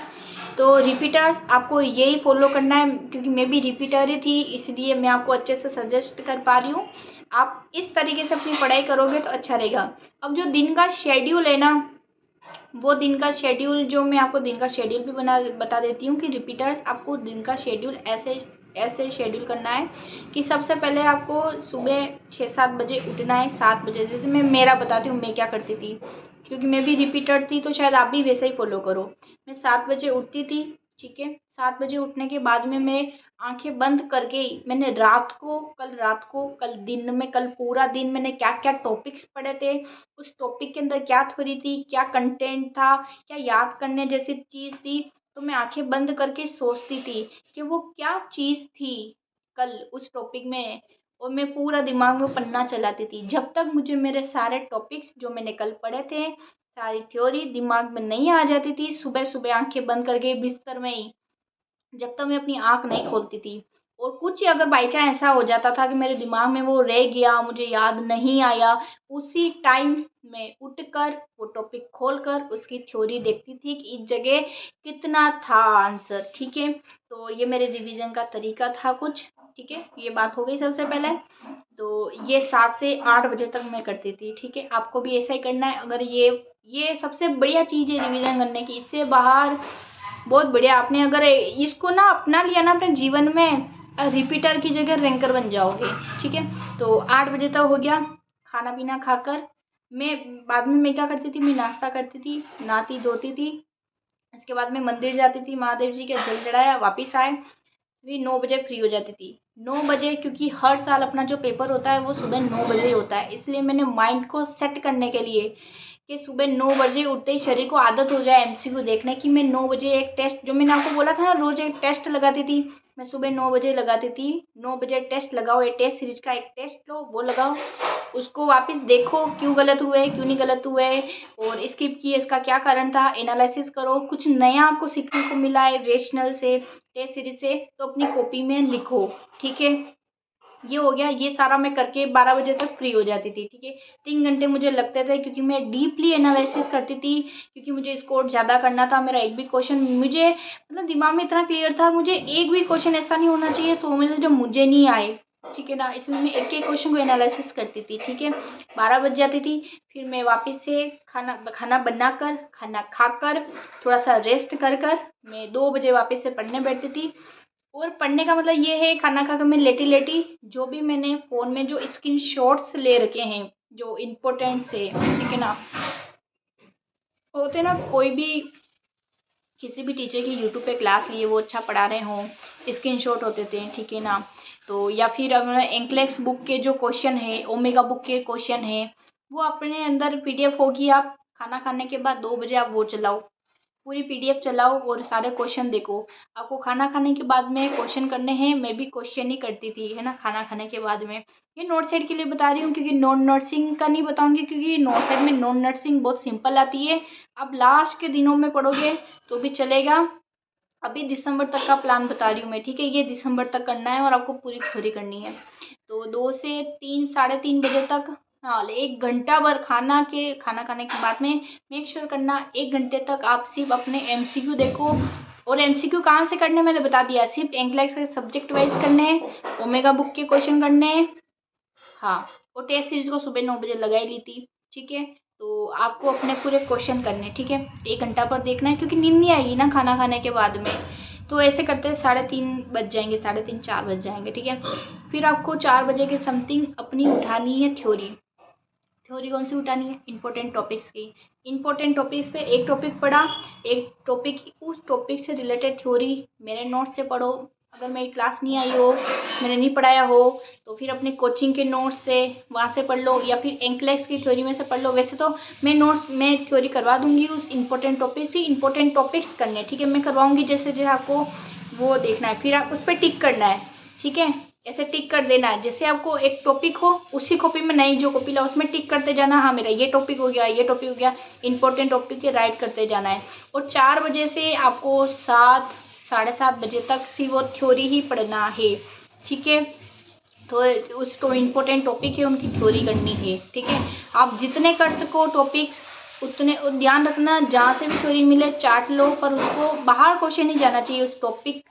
तो रिपीटर्स आपको यही फॉलो करना है, क्योंकि मैं भी रिपीटर ही थी इसलिए मैं आपको अच्छे से सजेस्ट कर पा रही हूँ। आप इस तरीके से अपनी पढ़ाई करोगे तो अच्छा रहेगा। अब जो दिन का शेड्यूल है ना, वो दिन का शेड्यूल जो मैं आपको दिन का शेड्यूल भी बता देती हूँ कि रिपीटर्स आपको दिन का शेड्यूल ऐसे ऐसे शेड्यूल करना है कि सबसे पहले आपको सुबह 6-7 बजे उठना है, 7 बजे, जैसे मैं मेरा बताती हूँ मैं क्या करती थी, क्योंकि मैं भी रिपीटर थी तो शायद आप भी वैसे ही फॉलो करो। मैं 7 बजे उठती थी, ठीक है। 7 बजे उठने के बाद में मैं आंखें बंद करके ही मैंने रात को कल दिन में, कल पूरा दिन मैंने क्या क्या टॉपिक्स पढ़े थे, उस टॉपिक के अंदर क्या थ्योरी थी, क्या कंटेंट था, क्या याद करने जैसी चीज़ थी, तो मैं आंखें बंद करके सोचती थी कि वो क्या चीज़ थी कल उस टॉपिक में, और मैं पूरा दिमाग में पन्ना चलाती थी जब तक मुझे मेरे सारे टॉपिक्स जो मैंने कल पढ़े थे, सारी थ्योरी दिमाग में नहीं आ जाती थी। सुबह सुबह आंखें बंद करके बिस्तर में ही, जब तक मैं अपनी आँख नहीं खोलती थी, और कुछ अगर बाई चांस ऐसा हो जाता था कि मेरे दिमाग में वो रह गया, मुझे याद नहीं आया, उसी टाइम मैं उठकर वो टॉपिक खोलकर उसकी थ्योरी देखती थी कि इस जगह कितना था आंसर, ठीक है। तो ये मेरे रिवीजन का तरीका था कुछ, ठीक है। ये बात हो गई सबसे पहले। तो ये 7 से 8 बजे तक मैं करती थी, ठीक है। आपको भी ऐसा ही करना है। अगर ये सबसे बढ़िया चीज़ है रिवीजन करने की, इससे बाहर बहुत बढ़िया। आपने अगर इसको ना अपना लिया ना अपने जीवन में, रिपीटर की जगह रैंकर बन जाओगे, ठीक है। तो 8 बजे तक हो गया, खाना पीना खाकर मैं बाद में मैं क्या करती थी, मैं नाश्ता करती थी, नहाती धोती थी, इसके बाद मैं मंदिर जाती थी, महादेव जी के जल चढ़ाया, वापिस आए, भी 9 बजे फ्री हो जाती थी। 9 बजे, क्योंकि हर साल अपना जो पेपर होता है वो सुबह 9 बजे ही होता है, इसलिए मैंने माइंड को सेट करने के लिए कि सुबह 9 बजे उठते ही शरीर को आदत हो जाए एमसीक्यू देखने की, मैं 9 बजे एक टेस्ट, जो मैंने आपको बोला था ना रोज एक टेस्ट लगाती थी, मैं सुबह 9 बजे लगाती थी। 9 बजे टेस्ट लगाओ, ये टेस्ट सीरीज का एक टेस्ट लो, वो लगाओ, उसको वापस देखो क्यों गलत हुए, क्यों नहीं गलत हुए, और स्किप किए इसका क्या कारण था, एनालिसिस करो, कुछ नया आपको सीखने को मिला है रेशनल से, टेस्ट सीरीज से, तो अपनी कॉपी में लिखो, ठीक है। ये हो गया, ये सारा मैं करके 12 बजे तक फ्री हो जाती थी, ठीक है। 3 घंटे मुझे लगते थे क्योंकि मैं डीपली एनालिसिस करती थी, क्योंकि मुझे स्कोर ज़्यादा करना था। मेरा एक भी क्वेश्चन मुझे मतलब दिमाग में इतना क्लियर था, मुझे एक भी क्वेश्चन ऐसा नहीं होना चाहिए 100 में से जो मुझे नहीं आए, ठीक है ना, इसलिए मैं एक एक क्वेश्चन को एनालिसिस करती थी। ठीक है, 12 बज जाती थी, फिर मैं वापस से खाना खाना बनाकर, खाना खाकर, थोड़ा सा रेस्ट कर कर मैं 2 बजे वापस से पढ़ने बैठती थी। और पढ़ने का मतलब ये है, खाना खाकर मैं लेटी लेटी जो भी मैंने फ़ोन में जो स्क्रीनशॉट्स ले रखे हैं जो इम्पोर्टेंट से, ठीक है ना, होते ना कोई भी किसी भी टीचर की यूट्यूब पे क्लास लिए, वो अच्छा पढ़ा रहे हों, स्क्रीनशॉट होते थे, ठीक है ना। तो या फिर अपना एंक्लेक्स बुक के जो क्वेश्चन है, ओमेगा बुक के क्वेश्चन है, वो अपने अंदर पीडीएफ होगी, आप खाना खाने के बाद 2 बजे आप वो चलाओ, पूरी पीडीएफ चलाओ और सारे क्वेश्चन देखो। आपको खाना खाने के बाद में क्वेश्चन करने हैं, मैं भी क्वेश्चन ही करती थी, है ना, खाना खाने के बाद में। ये नोट सेट के लिए बता रही हूँ, क्योंकि नॉन नर्सिंग का नहीं बताऊंगी, क्योंकि नोट सेट में नॉन नर्सिंग बहुत सिंपल आती है। आप लास्ट के दिनों में पढ़ोगे तो भी चलेगा। अभी दिसंबर तक का प्लान बता रही हूँ मैं, ठीक है, ये दिसंबर तक करना है और आपको पूरी थ्योरी करनी है। तो 2 से 3, साढ़े 3 बजे तक, हाँ, 1 घंटा भर खाना खाने के बाद में मेक श्योर करना 1 घंटे तक आप सिर्फ अपने एमसीक्यू देखो। और एमसीक्यू कहाँ से करने मैंने बता दिया, सिर्फ एंक्लेक्स के सब्जेक्ट वाइज करने, ओमेगा बुक के क्वेश्चन करने। हाँ, और टेस्ट सीरीज को सुबह 9 बजे लगा ही ली थी। ठीक है, तो आपको अपने पूरे क्वेश्चन करने, ठीक है, 1 घंटा पर देखना है, क्योंकि नींद नहीं आएगी ना खाना खाने के बाद में। तो ऐसे करते 3:30 बज जाएंगे, 3:30 4 बज जाएंगे। ठीक है, फिर आपको 4 बजे के समथिंग अपनी उठानी है थ्योरी। थ्योरी कौन सी उठानी है, इंपॉर्टेंट टॉपिक्स की। इंपॉर्टेंट टॉपिक्स पे एक टॉपिक पढ़ा, एक टॉपिक, उस टॉपिक से रिलेटेड थ्योरी मेरे नोट्स से पढ़ो। अगर मेरी क्लास नहीं आई हो, मैंने नहीं पढ़ाया हो, तो फिर अपने कोचिंग के नोट्स से वहाँ से पढ़ लो, या फिर एंक्लेक्स की थ्योरी में से पढ़ लो। वैसे तो मैं थ्योरी करवा दूंगी उस इंपॉर्टेंट टॉपिक से। इंपॉर्टेंट टॉपिक्स करने, ठीक है, मैं करवाऊंगी, जैसे जैसे आपको वो देखना है, फिर आप उस पर टिक करना है। ठीक है, ऐसे टिक कर देना है, जैसे आपको एक टॉपिक हो उसी कॉपी में, नई जो कॉपी ला उसमें टिक करते जाना, हाँ मेरा ये टॉपिक हो गया, ये टॉपिक हो गया, इंपॉर्टेंट टॉपिक के राइट करते जाना है। और 4 बजे से आपको 7, 7:30 बजे तक सिर्फ वो थ्योरी ही पढ़ना है। ठीक है, तो उस तो इम्पोर्टेंट टॉपिक है उनकी थ्योरी करनी है। ठीक है, आप जितने कर सको टॉपिक्स उतने, ध्यान रखना जहाँ से भी थ्योरी मिले चाट लो, पर उसको बाहर क्वेश्चन नहीं जाना चाहिए, उस टॉपिक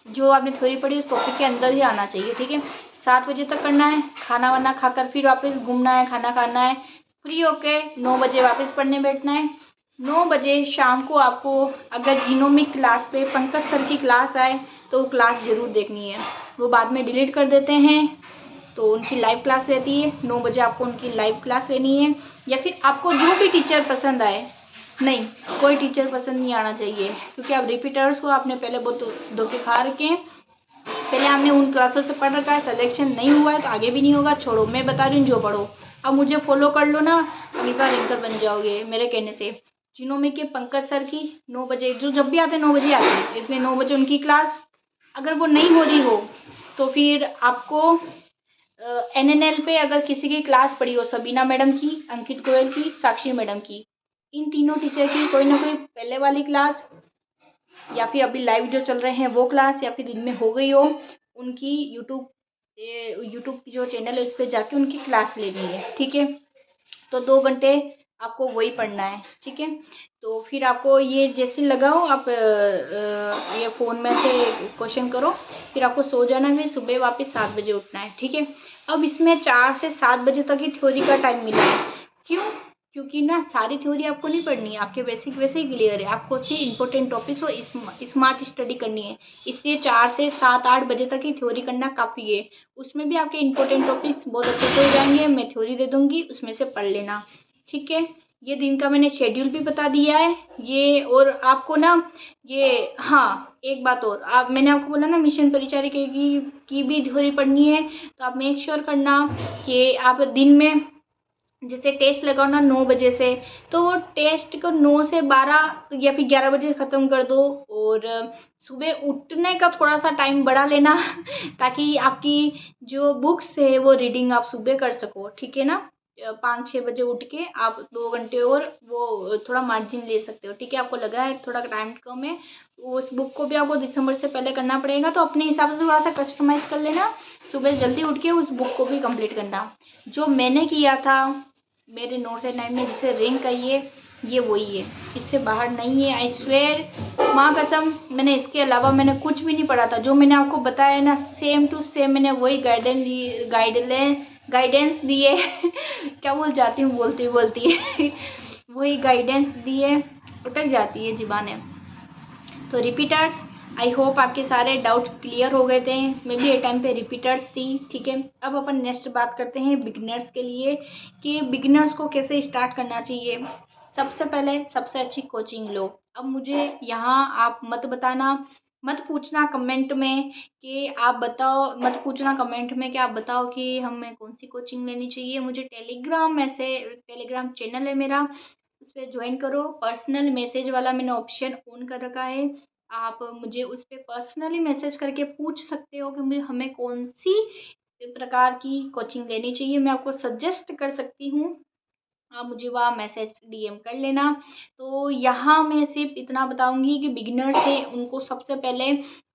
जो आपने थ्योरी पढ़ी उस टॉपिक के अंदर ही आना चाहिए। ठीक है, 7 बजे तक करना है, खाना वाना खाकर फिर वापस घूमना है, खाना खाना है, फ्री होके 9 बजे वापस पढ़ने बैठना है। 9 बजे शाम को आपको अगर जीनोमिक क्लास पे पंकज सर की क्लास आए तो वो क्लास ज़रूर देखनी है। वो बाद में डिलीट कर देते हैं, तो उनकी लाइव क्लास रहती है 9 बजे, आपको उनकी लाइव क्लास लेनी है। या फिर आपको जो भी टीचर पसंद आए, नहीं कोई टीचर पसंद नहीं आना चाहिए, क्योंकि आप रिपीटर्स को आपने पहले बहुत धोखे खा रखे हैं। पहले हमने उन क्लासों से पढ़ रखा है, सिलेक्शन नहीं हुआ है तो आगे भी नहीं होगा, छोड़ो, मैं बता रही हूँ जो पढ़ो। अब मुझे फॉलो कर लो ना, अगली बार एंकर बन जाओगे मेरे कहने से। जिनों के पंकज सर की 9 बजे, जो जब भी आते हैं 9 बजे आते हैं, इसलिए 9 बजे उनकी क्लास। अगर वो नहीं हो रही हो तो फिर आपको NNL पे अगर किसी की क्लास पढ़ी हो, सबीना मैडम की, अंकित गोयल की, साक्षी मैडम की, इन तीनों टीचर की कोई ना कोई पहले वाली क्लास, या फिर अभी लाइव जो चल रहे हैं वो क्लास, या फिर दिन में हो गई हो, उनकी यूट्यूब की जो चैनल है उस पर जाके उनकी क्लास लेनी है। ठीक है, तो 2 घंटे आपको वही पढ़ना है। ठीक है, तो फिर आपको ये जैसे लगाओ, आप ये फ़ोन में से क्वेश्चन करो, फिर आपको सो जाना है, फिर सुबह वापस 7 बजे उठना है। ठीक है, अब इसमें 4 से 7 बजे तक ही थ्योरी का टाइम मिला है। क्यों? क्योंकि ना सारी थ्योरी आपको नहीं पढ़नी है, आपके बेसिक वैसे ही क्लियर है, आपको सिर्फ इंपॉर्टेंट टॉपिक्स और स्मार्ट स्टडी करनी है। इसलिए 4 से 7, 8 बजे तक ही थ्योरी करना काफ़ी है। उसमें भी आपके इंपॉर्टेंट टॉपिक्स बहुत अच्छे से हो जाएंगे, मैं थ्योरी दे दूँगी, उसमें से पढ़ लेना। ठीक है, ये दिन का मैंने शेड्यूल भी बता दिया है ये। और आपको ना ये, हाँ एक बात और, आप मैंने आपको बोला ना मिशन परिचारिका की भी थ्योरी पढ़नी है, तो आप मेक श्योर करना कि आप दिन में जैसे टेस्ट लगाओ ना 9 बजे से, तो वो टेस्ट को 9 से 12 या फिर 11 बजे ख़त्म कर दो। और सुबह उठने का थोड़ा सा टाइम बढ़ा लेना ताकि आपकी जो बुक्स है वो रीडिंग आप सुबह कर सको। ठीक है ना, 5-6 बजे उठ के आप 2 घंटे और वो थोड़ा मार्जिन ले सकते हो। ठीक है, आपको लग रहा है थोड़ा टाइम कम है, उस बुक को भी आपको दिसंबर से पहले करना पड़ेगा, तो अपने हिसाब से थोड़ा सा कस्टमाइज़ कर लेना। सुबह जल्दी उठ के उस बुक को भी कंप्लीट करना। जो मैंने किया था मेरे नोट्स एंड 9 में जिसे रैंक आई है, ये वही है, इससे बाहर नहीं है, आई स्वेयर। माँ कसम मैंने इसके अलावा मैंने कुछ भी नहीं पढ़ा था। जो मैंने आपको बताया ना सेम टू सेम मैंने वही गाइडेंस दिए क्या बोल जाती हूँ बोलती बोलती वही गाइडेंस दिए, अटक जाती है ज़बानें। तो रिपीटर्स, आई होप आपके सारे डाउट क्लियर हो गए थे। मैं भी एक टाइम पे रिपीटर्स थी, ठीक है। अब अपन नेक्स्ट बात करते हैं बिगिनर्स के लिए कि बिगिनर्स को कैसे स्टार्ट करना चाहिए। सबसे पहले सबसे अच्छी कोचिंग लो। अब मुझे यहाँ आप मत पूछना कमेंट में कि आप बताओ, मत पूछना कमेंट में कि आप बताओ कि हमें कौन सी कोचिंग लेनी चाहिए। मुझे टेलीग्राम चैनल है मेरा, उस पर ज्वाइन करो। पर्सनल मैसेज वाला मैंने ऑप्शन ऑन कर रखा है। आप मुझे उस पर पर्सनली मैसेज करके पूछ सकते हो कि मुझे हमें कौन सी प्रकार की कोचिंग लेनी चाहिए, मैं आपको सजेस्ट कर सकती हूँ। आप मुझे वहाँ मैसेज डीएम कर लेना। तो यहाँ मैं सिर्फ इतना बताऊंगी कि बिगिनर्स है उनको सबसे पहले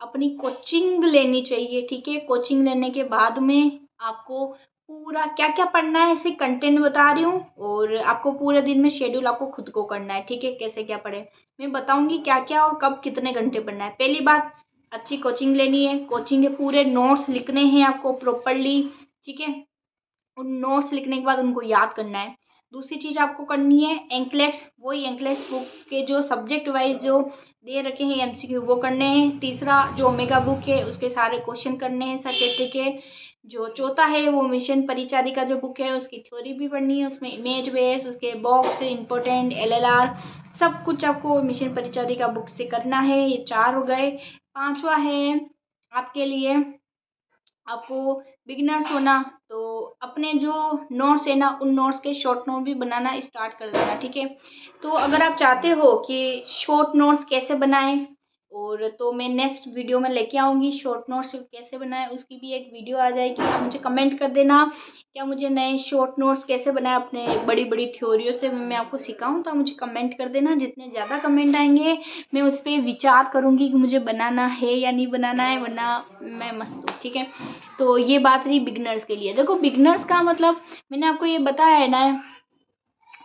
अपनी कोचिंग लेनी चाहिए, ठीक है। कोचिंग लेने के बाद में आपको पूरा क्या क्या पढ़ना है ऐसे कंटेंट बता रही हूँ, और आपको पूरे दिन में शेड्यूल आपको खुद को करना है, ठीक है। कैसे क्या पढ़े मैं बताऊंगी, क्या क्या और कब कितने घंटे पढ़ना है। पहली बात, अच्छी कोचिंग लेनी है। कोचिंग के पूरे नोट्स लिखने हैं आपको प्रॉपरली, ठीक है। उन नोट्स लिखने के बाद उनको याद करना है। दूसरी चीज़ आपको करनी है एंक्लेक्स, वही एंक्लेक्स बुक के जो सब्जेक्ट वाइज जो दे रखे हैं एमसीक्यू वो करने हैं। तीसरा जो ओमेगा बुक है उसके सारे क्वेश्चन करने हैं सेक्रेटरी के। जो चौथा है वो मिशन परिचारिका जो बुक है उसकी थ्योरी भी पढ़नी है, उसमें इमेज बेस, उसके बॉक्स इंपॉर्टेंट एलएलआर सब कुछ आपको मिशन परिचारिका बुक से करना है। ये 4 हो गए। पांचवा है आपके लिए, आपको बिगिनर्स होना तो अपने जो नोट्स है ना उन नोट्स के शॉर्ट नोट भी बनाना स्टार्ट कर देना, ठीक है। तो अगर आप चाहते हो कि शॉर्ट नोट्स कैसे बनाएं, और तो मैं नेक्स्ट वीडियो में लेके आऊँगी शॉर्ट नोट्स कैसे बनाएं, उसकी भी एक वीडियो आ जाएगी। आप मुझे कमेंट कर देना क्या मुझे नए शॉर्ट नोट्स कैसे बनाएं अपने बड़ी बड़ी थ्योरियों से मैं आपको सिखाऊं, तो आप मुझे कमेंट कर देना। जितने ज़्यादा कमेंट आएंगे मैं उस पर विचार करूँगी कि मुझे बनाना है या नहीं बनाना है, वरना मैं मस्त हूँ, ठीक है। तो ये बात रही बिगनर्स के लिए। देखो बिगनर्स का मतलब मैंने आपको ये बताया है ना,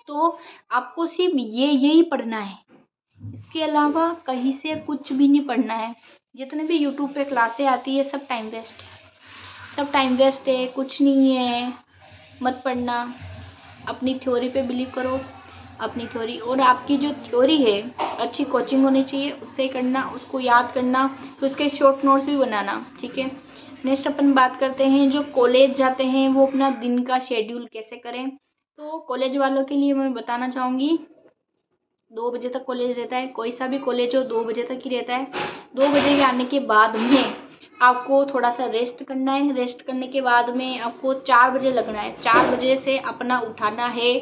तो आपको सिर्फ यही पढ़ना है, इसके अलावा कहीं से कुछ भी नहीं पढ़ना है। जितने भी यूट्यूब पे क्लासें आती है सब टाइम वेस्ट है, सब टाइम वेस्ट है, कुछ नहीं है। मत पढ़ना, अपनी थ्योरी पे बिलीव करो, अपनी थ्योरी। और आपकी जो थ्योरी है अच्छी कोचिंग होनी चाहिए, उससे करना, उसको याद करना, तो उसके शॉर्ट नोट्स भी बनाना, ठीक है। नेक्स्ट अपन बात करते हैं जो कॉलेज जाते हैं वो अपना दिन का शेड्यूल कैसे करें। तो कॉलेज वालों के लिए मैं बताना चाहूँगी 2 बजे तक कॉलेज रहता है, कोई सा भी कॉलेज हो 2 बजे तक ही रहता है। 2 बजे के आने के बाद में आपको थोड़ा सा रेस्ट करना है। रेस्ट करने के बाद में आपको 4 बजे लगना है। 4 बजे से अपना उठाना है।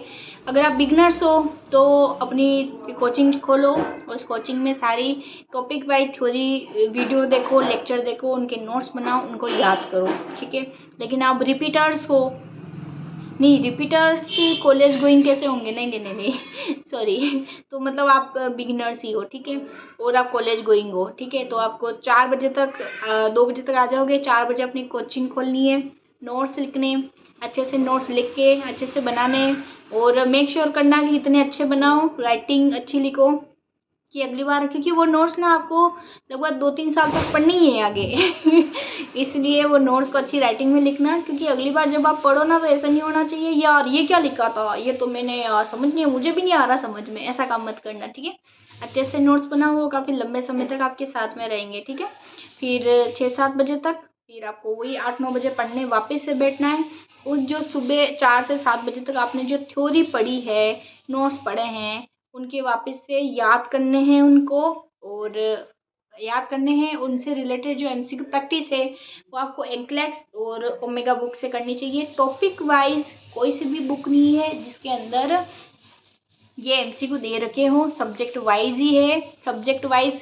अगर आप बिगनर्स हो तो अपनी कोचिंग खोलो, उस कोचिंग में सारी टॉपिक वाइज थ्योरी वीडियो देखो, लेक्चर देखो, उनके नोट्स बनाओ, उनको याद करो, ठीक है। लेकिन आप रिपीटर्स हो, नहीं रिपीटर्स कॉलेज गोइंग कैसे होंगे, नहीं नहीं नहीं नहीं सॉरी तो मतलब आप बिगिनर्स ही हो, ठीक है, और आप कॉलेज गोइंग हो, ठीक है। तो आपको 4 बजे तक 2 बजे तक आ जाओगे। 4 बजे अपनी कोचिंग खोलनी है, नोट्स लिखने, अच्छे से नोट्स लिख के अच्छे से बनाने, और मेक श्योर करना कि इतने अच्छे बनाओ, राइटिंग अच्छी लिखो कि अगली बार, क्योंकि वो नोट्स ना आपको लगभग 2-3 साल तक पढ़नी है आगे इसलिए वो नोट्स को अच्छी राइटिंग में लिखना, क्योंकि अगली बार जब आप पढ़ो ना तो ऐसा नहीं होना चाहिए यार ये क्या लिखा था, ये तो मैंने यार समझ नहीं, मुझे भी नहीं आ रहा समझ में, ऐसा काम मत करना, ठीक है। अच्छे से नोट्स बनाओ, वो काफ़ी लंबे समय तक आपके साथ में रहेंगे, ठीक है। फिर 6-7 बजे तक फिर आपको वही 8-9 बजे पढ़ने वापस से बैठना है। और जो सुबह 4 से 7 बजे तक आपने जो थ्योरी पढ़ी है, नोट्स पढ़े हैं, उनके वापस से याद करने हैं उनको, और याद करने हैं उनसे रिलेटेड जो एमसीक्यू प्रैक्टिस है वो आपको एंक्लेक्स और ओमेगा बुक से करनी चाहिए। टॉपिक वाइज कोई सी भी बुक नहीं है जिसके अंदर ये एमसीक्यू दे रखे हो, सब्जेक्ट वाइज ही है। Subject wise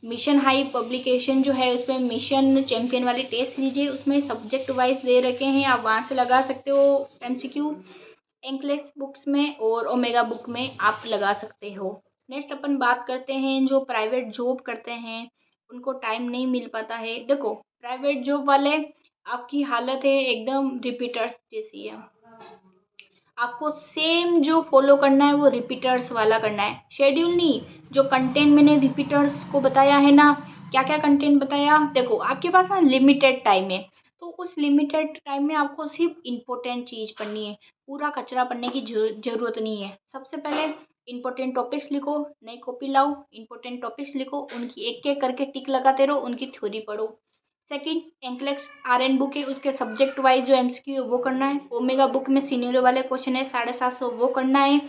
mission high publication जो है उसमें मिशन चैंपियन वाली टेस्ट लीजिए, उसमें सब्जेक्ट वाइज दे रखे हैं, आप वहाँ से लगा सकते हो एमसीक्यू। एंक्लेक्स बुक्स में और ओमेगा बुक में आप लगा सकते हो। नेक्स्ट अपन बात करते हैं जो प्राइवेट जॉब करते हैं उनको टाइम नहीं मिल पाता है। देखो प्राइवेट जॉब वाले आपकी हालत है एकदम रिपीटर्स जैसी है। आपको सेम जो फॉलो करना है वो रिपीटर्स वाला करना है, शेड्यूल नहीं। जो कंटेंट मैंने रिपीटर्स को बताया है ना, क्या क्या कंटेंट बताया, देखो आपके पास ना लिमिटेड टाइम है, तो उस लिमिटेड टाइम में आपको सिर्फ इम्पोर्टेंट चीज़ पढ़नी है, पूरा कचरा पढ़ने की जरूरत नहीं है। सबसे पहले इंपॉर्टेंट टॉपिक्स लिखो, नई कॉपी लाओ, इंपॉर्टेंट टॉपिक्स लिखो, उनकी एक एक करके टिक लगाते रहो, उनकी थ्योरी पढ़ो। सेकंड, एंक्लेक्स आरएन बुक है, उसके सब्जेक्ट वाइज जो एमसीक्यू है वो करना है। ओमेगा बुक में सीनियर वाले क्वेश्चन है 750 वो करना है।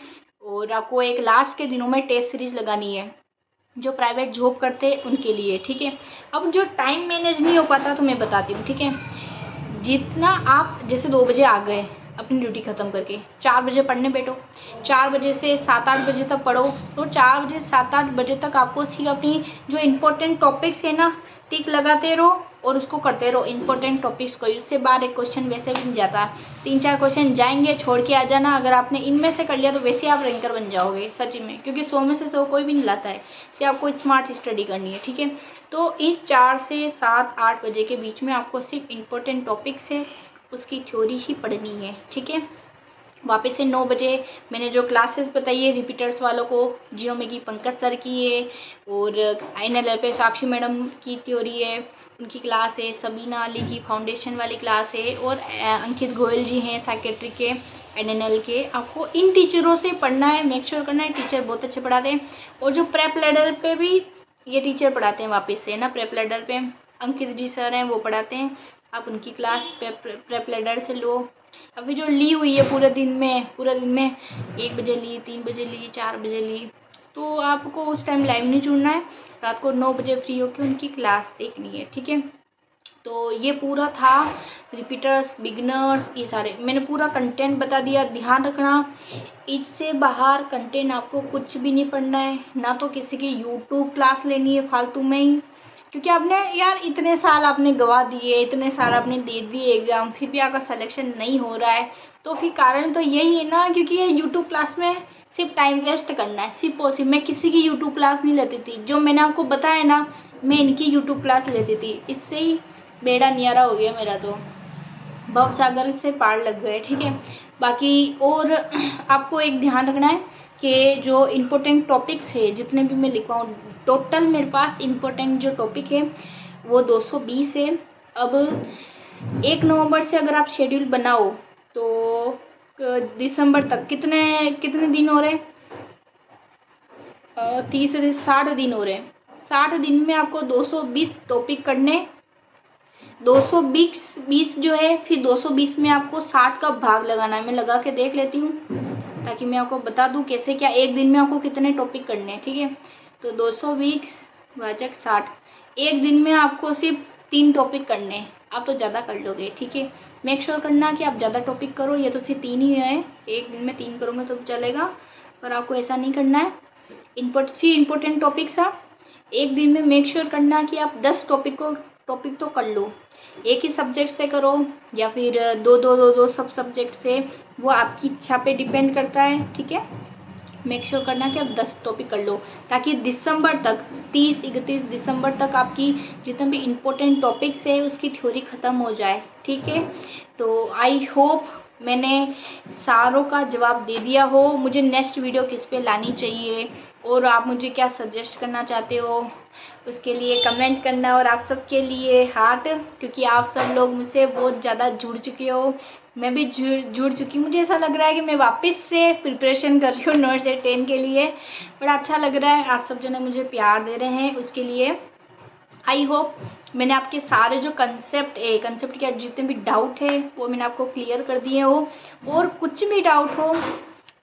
और आपको एक लास्ट के दिनों में टेस्ट सीरीज लगानी है, जो प्राइवेट जॉब करते हैं उनके लिए, ठीक है। अब जो टाइम मैनेज नहीं हो पाता तो मैं बताती हूँ, ठीक है। जितना आप जैसे 2 बजे आ गए अपनी ड्यूटी ख़त्म करके, 4 बजे पढ़ने बैठो, 4 बजे से 7-8 बजे तक पढ़ो, तो 4 बजे 7-8 बजे तक आपको ठीक अपनी जो इम्पोर्टेंट टॉपिक्स है ना टिक लगाते रहो और उसको करते रहो इम्पोर्टेंट टॉपिक्स को। इससे बाहर एक क्वेश्चन वैसे भी नहीं जाता, 3-4 क्वेश्चन जाएंगे, छोड़ के आ जाना। अगर आपने इनमें से कर लिया तो वैसे आप रैंकर बन जाओगे सच में, क्योंकि 100 में से 100 कोई भी नहीं लाता है। इसलिए आपको स्मार्ट स्टडी करनी है, ठीक है। तो इस 4 से 7-8 बजे के बीच में आपको सिर्फ इम्पोर्टेंट टॉपिक्स है उसकी थ्योरी ही पढ़नी है, ठीक है। वापस से 9 बजे मैंने जो क्लासेस बताई है रिपीटर्स वालों को, जिनों की पंकज सर की है और INLL पे साक्षी मैडम की थ्योरी है, उनकी क्लास है। सबीना अली की फाउंडेशन वाली क्लास है और अंकित गोयल जी हैं साइकेट्री के NNL के। आपको इन टीचरों से पढ़ना है, मेक श्योर करना है, टीचर बहुत अच्छे पढ़ाते हैं। और जो प्रेप लेडर पे भी ये टीचर पढ़ाते हैं वापस से ना, प्रेप लेडर पे अंकित जी सर हैं वो पढ़ाते हैं, आप उनकी क्लास प्रेप लेडर से लो। अभी जो ली हुई है पूरे दिन में 1 बजे ली, 3 बजे ली, 4 बजे ली, तो आपको उस टाइम लाइव नहीं जुड़ना है, रात को 9 बजे फ्री होकर उनकी क्लास देखनी है, ठीक है। तो ये पूरा था रिपीटर्स, बिगिनर्स, ये सारे मैंने पूरा कंटेंट बता दिया। ध्यान रखना इससे बाहर कंटेंट आपको कुछ भी नहीं पढ़ना है, ना तो किसी की यूट्यूब क्लास लेनी है फालतू में ही, क्योंकि आपने यार इतने साल आपने गवा दिए, इतने साल आपने दे दिए एग्ज़ाम, फिर भी आपका सिलेक्शन नहीं हो रहा है, तो फिर कारण तो यही है ना, क्योंकि ये यूट्यूब क्लास में सिर्फ टाइम वेस्ट करना है, सिर्फ और सिर्फ। मैं किसी की यूट्यूब क्लास नहीं लेती थी, जो मैंने आपको बताया ना मैं इनकी यूट्यूब क्लास लेती थी, इससे ही बेड़ा नियारा हो गया मेरा, तो भव सागर से पार लग गए, ठीक है। बाकी और आपको एक ध्यान रखना है कि जो इम्पोर्टेंट टॉपिक्स है जितने भी मैं लिखवाऊँ, टोटल मेरे पास इम्पोर्टेंट जो टॉपिक है वो 220 है। अब 1 नवंबर से अगर आप शेड्यूल बनाओ तो दिसंबर तक कितने दिन हो रहे हैं, 30 से 60 दिन हो रहे हैं। 60 दिन में आपको 220 टॉपिक करने, 220 जो है, फिर 220 में आपको 60 का भाग लगाना है। मैं लगा के देख लेती हूँ ताकि मैं आपको बता दूँ कैसे क्या एक दिन में आपको कितने टॉपिक करने हैं, ठीक है। तो 220 भाजक 60, एक दिन में आपको सिर्फ 3 टॉपिक करने हैं, आप तो ज़्यादा कर लोगे, ठीक है। मेक श्योर करना कि आप ज़्यादा टॉपिक करो, ये तो सिर्फ 3 ही है, एक दिन में 3 करोगे तो चलेगा, पर आपको ऐसा नहीं करना है। इम्पोर्टेंट टॉपिक्स आप एक दिन में मेक श्योर करना कि आप 10 टॉपिक तो कर लो, एक ही सब्जेक्ट से करो या फिर दो सब सब्जेक्ट से, वो आपकी इच्छा पे डिपेंड करता है, ठीक है। मेक श्योर करना कि आप 10 टॉपिक कर लो, ताकि दिसंबर तक 30-31 दिसंबर तक आपकी जितने भी इम्पोर्टेंट टॉपिक्स है उसकी थ्योरी ख़त्म हो जाए, ठीक है। तो आई होप मैंने सारों का जवाब दे दिया हो। मुझे नेक्स्ट वीडियो किस पे लानी चाहिए और आप मुझे क्या सजेस्ट करना चाहते हो उसके लिए कमेंट करना, और आप सबके लिए हार्ट, क्योंकि आप सब लोग मुझसे बहुत ज़्यादा जुड़ चुके हो, मैं भी जुड़ चुकी हूँ। मुझे ऐसा लग रहा है कि मैं वापस से प्रिपरेशन कर रही हूँ नोट से 10 के लिए, बड़ा अच्छा लग रहा है, आप सब जने मुझे प्यार दे रहे हैं उसके लिए। आई होप मैंने आपके सारे जो कंसेप्ट के जितने भी डाउट है वो मैंने आपको क्लियर कर दिए हो, और कुछ भी डाउट हो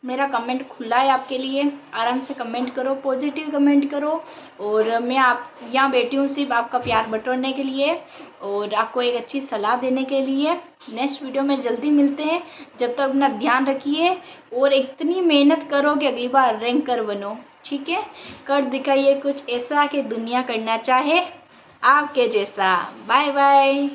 मेरा कमेंट खुला है आपके लिए, आराम से कमेंट करो, पॉजिटिव कमेंट करो, और मैं आप यहाँ बैठी हूँ सिर्फ आपका प्यार बटोरने के लिए और आपको एक अच्छी सलाह देने के लिए। नेक्स्ट वीडियो में जल्दी मिलते हैं, जब तक अपना ध्यान रखिए और इतनी मेहनत करो कि अगली बार रैंकर बनो, ठीक है। कर दिखाइए कुछ ऐसा कि दुनिया करना चाहे आपके जैसा। Bye bye.